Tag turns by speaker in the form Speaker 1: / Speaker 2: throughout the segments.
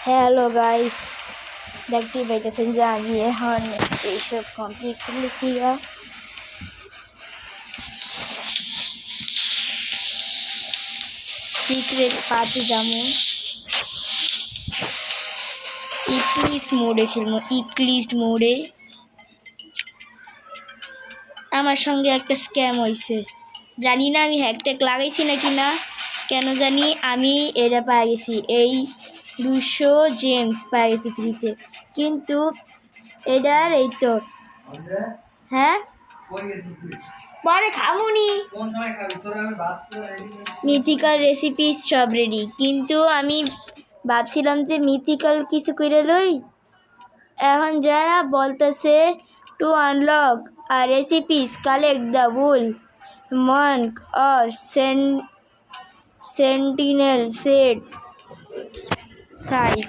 Speaker 1: Hello guys, দেখতেই পাইতেছেন যে আমি এখন এইসব কমপ্লিট করেছি। সিক্রেট পাতে যাবো, ইক্লিস্ট মোডে খেলবো। ইক্লিস্ট মোডে আমার সঙ্গে একটা স্ক্যাম হয়েছে, জানি না আমি হ্যাকট্যাক লাগাইছি নাকি না, কেন জানি আমি এটা পেয়ে গেছি, এই 200 জেমস পেয়ে গেছি ফ্রিতে। কিন্তু এটার এই তো হ্যাঁ পরে খাবনি, মিথিক্যাল রেসিপি সব রেডি, কিন্তু আমি ভাবছিলাম যে মিথিক্যাল কিছু করে লই, এখন যা বলতেছে টু আনলক আর recipes collect the wool monk of sentinel set 5,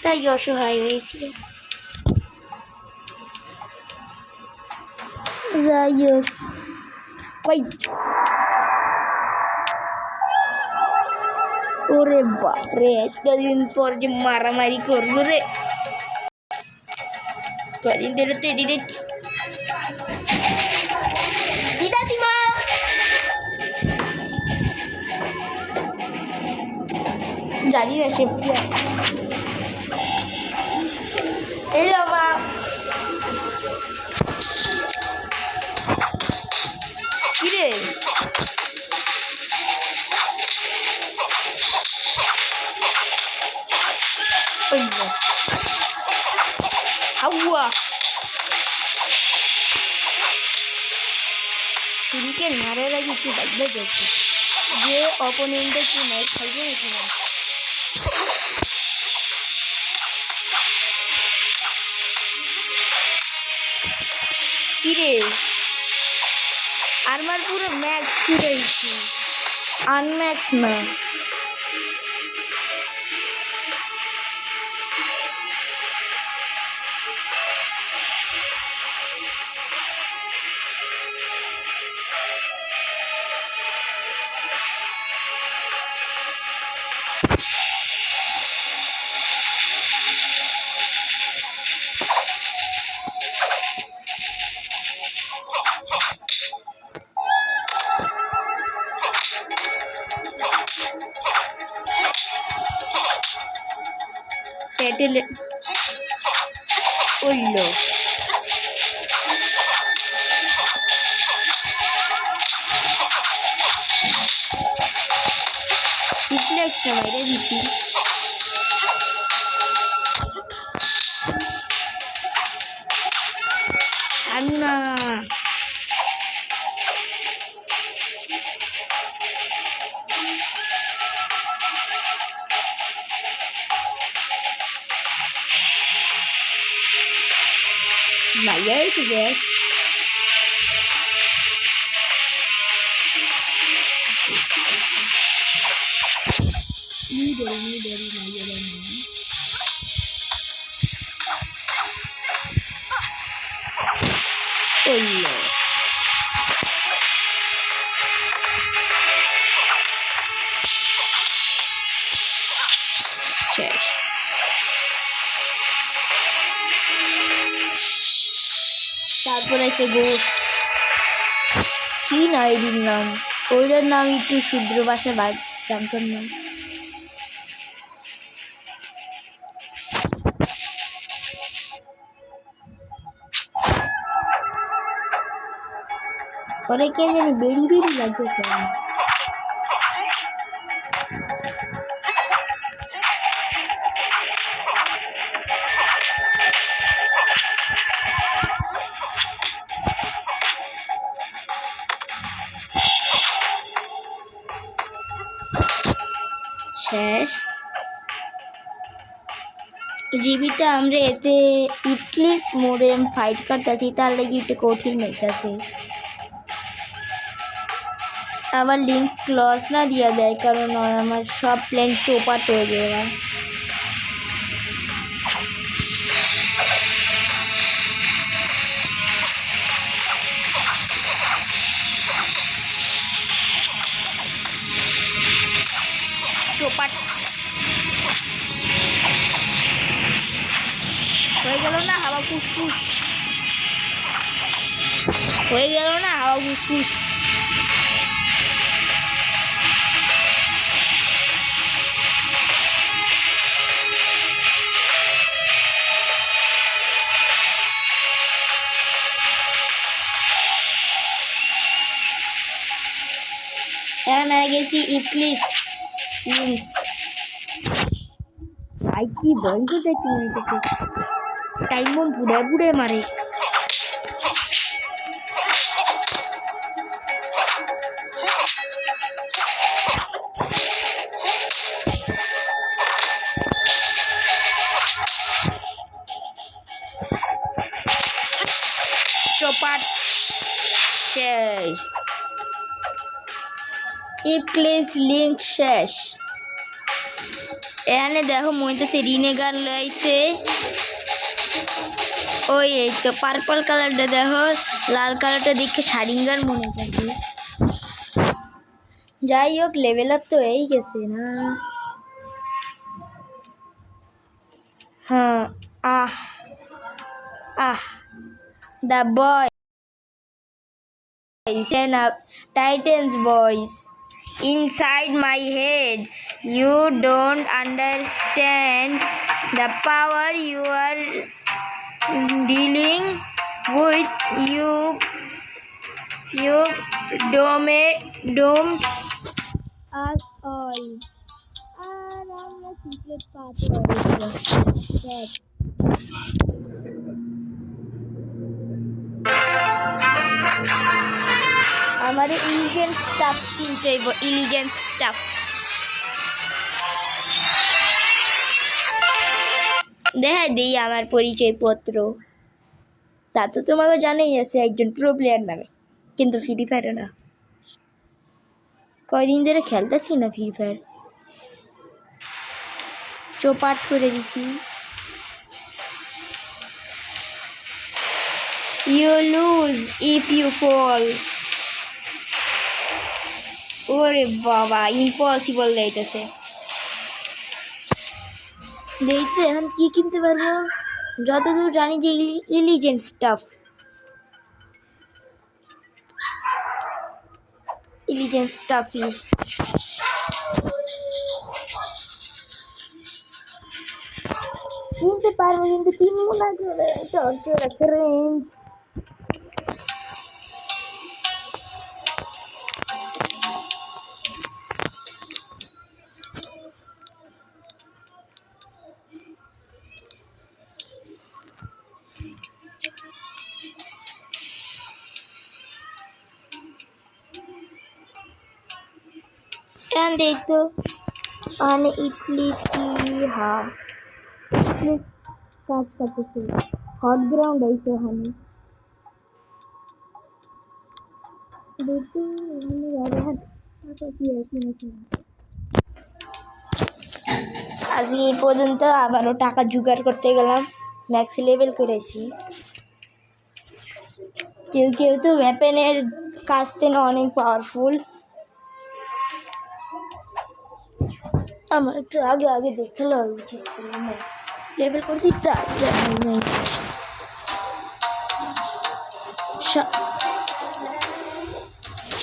Speaker 1: তাই অসহায় হয়েছিল। যাই হোক, ওরে বাপরে, এতদিন পর যে মারামারি করবো রে, কদিন ধরে তো এডিটে দিদাসি মা জানি না সে এই মা কিরে শুরুকে মারার আগে একটু দেখবে দেখছি যে অপোনেন্টে কি ম্যাচ খাইবে নাকি না। কিরে আমার পুরো ম্যাক্স ফিরেছি, আনম্যাক্স না। পেটেলে উঠলো সিপ্লেক্সটা বাইরে দিছি। আর না Mày thì ghê. Đi mày về đây nữa. Ôi lord. শেষ। তারপরে এসে গো কি নাইডির নাম, ওইটার নাম একটু শুদ্র ভাষায় জানতাম না। পরে কে জানি বেরি লাগতেছে। শেষ জীবিত আমরা এতে ইটলিস্ট মোডে ফাইট করতেছি, তার লাগে একটু কঠিন হইতেছে। আবার লিঙ্ক ক্লজ না দিয়া দেয়, কারণ আমার সব প্ল্যান চোপাট হয়ে যায়। চোপাট হয়ে গেল না হাওয়া ফুসফুস, হয়ে গেল না হাওয়া ফুসফুস। এখন হয়ে গেছি ইপলিস ভাই, কি ভয়ঙ্কর দেখতে মনে হচ্ছে, টাইম বম পুড়ে পুড়ে মারে। চোপাট শেষ, ইপলিস লিঙ্ক শেষ। এখানে দেখো মইতেছে রিনেগার লইছে, ওই এই তো পার্পল কালারটা দেখো, লাল কালারটা দেখে শারিঙ্গার মনে থাকে। যাই হোক লেভেল আপ তো এই গেছে না। হ্যাঁ ah ah the boy stand up, Titans boys. Inside my head, you don't understand the power you are dealing with. You domed us all. আর আমরা সিক্রেট পাথর আমার ইলিগেন্ট স্টাফ কিনতে হইব, ইলিগেন্ট স্টাফ। দেখাই দিই আমার পরিচয়পত্র, তা তো তোমাকে জানাই আছে একজন প্রো প্লেয়ার নামে, কিন্তু ফ্রি ফায়ারে না। কয়দিন ধরে খেলতেছি না ফ্রি ফায়ার, চোপাট করে দিছি। You lose if you fall. ওরে বাবা, ইম্পসিবল যাইতেছে। দেখতে এখন কি কিনতে পারবো, যতদূর জানি যে ইলিজেন্ট স্টাফ, ইলিজেন্ট স্টাফই কিনতে পারবো, কিন্তু কিনবো না করে টর্চার একটা রেঞ্জ। And देखो आने इप्लिस की हाँ इप्लिस काज करते थे, हॉट ग्राउंड ऐसे हमें देखते हमें यार क्या की ऐसी नहीं। আজ এই পর্যন্ত, আবারও টাকা জোগাড় করতে গেলাম, ম্যাক্স লেভেল করেছি। কেউ কেউ তো ওয়েপেনের কাছ থেকে অনেক পাওয়ারফুল, আমার তো আগে আগে দেখলো ম্যাক্স লেভেল করছি।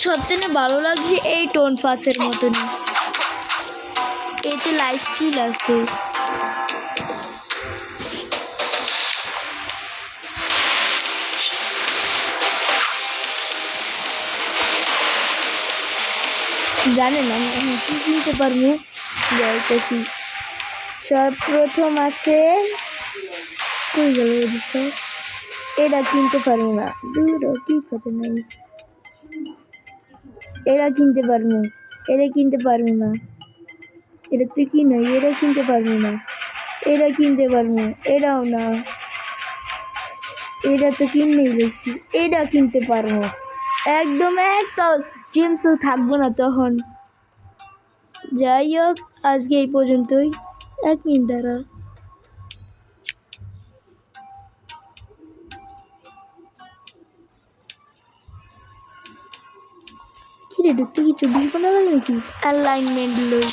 Speaker 1: সবথেকে ভালো লাগছে এই টোন পাসের মতনই, এতে লাইফ স্কিল আছে। জানেন আমি কি কিনতে পারবো, যাইতেছি। সব প্রথম আছে কই গেল সব, এটা কিনতে পারবো না, দূর কি কথা নাই। এরা কিনতে পারবো, এটা কিনতে পারবো না, এটা তো কি নয়, এটা কিনতে পারবো না, এটা কিনতে পারবো, এটাও না, এটা তো কিনেই গেছি, এটা কিনতে পারবো। একদম একটা জিনিসও থাকবো না তখন। যাই হোক আজকে এই পর্যন্তই। এক মিনিট দাঁড়া, কি রে ঢুকতে কিছু দিব না নাকি? অ্যালাইনমেন্ট লই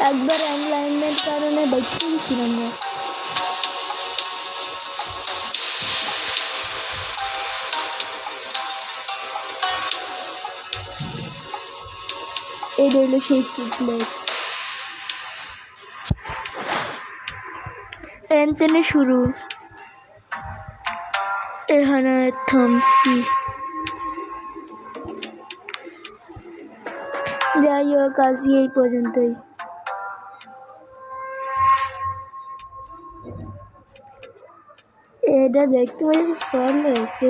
Speaker 1: একবার অ্যালাইনমেন্ট কারণে দেখতে গেছিলাম না। এটা হলো সেই সুপ্লেক্স। এখানে শুরু, এখানে থামছি। যাই হোক, আজকে এই পর্যন্তই। এটা দেখতে পাচ্ছি সল হয়েছে।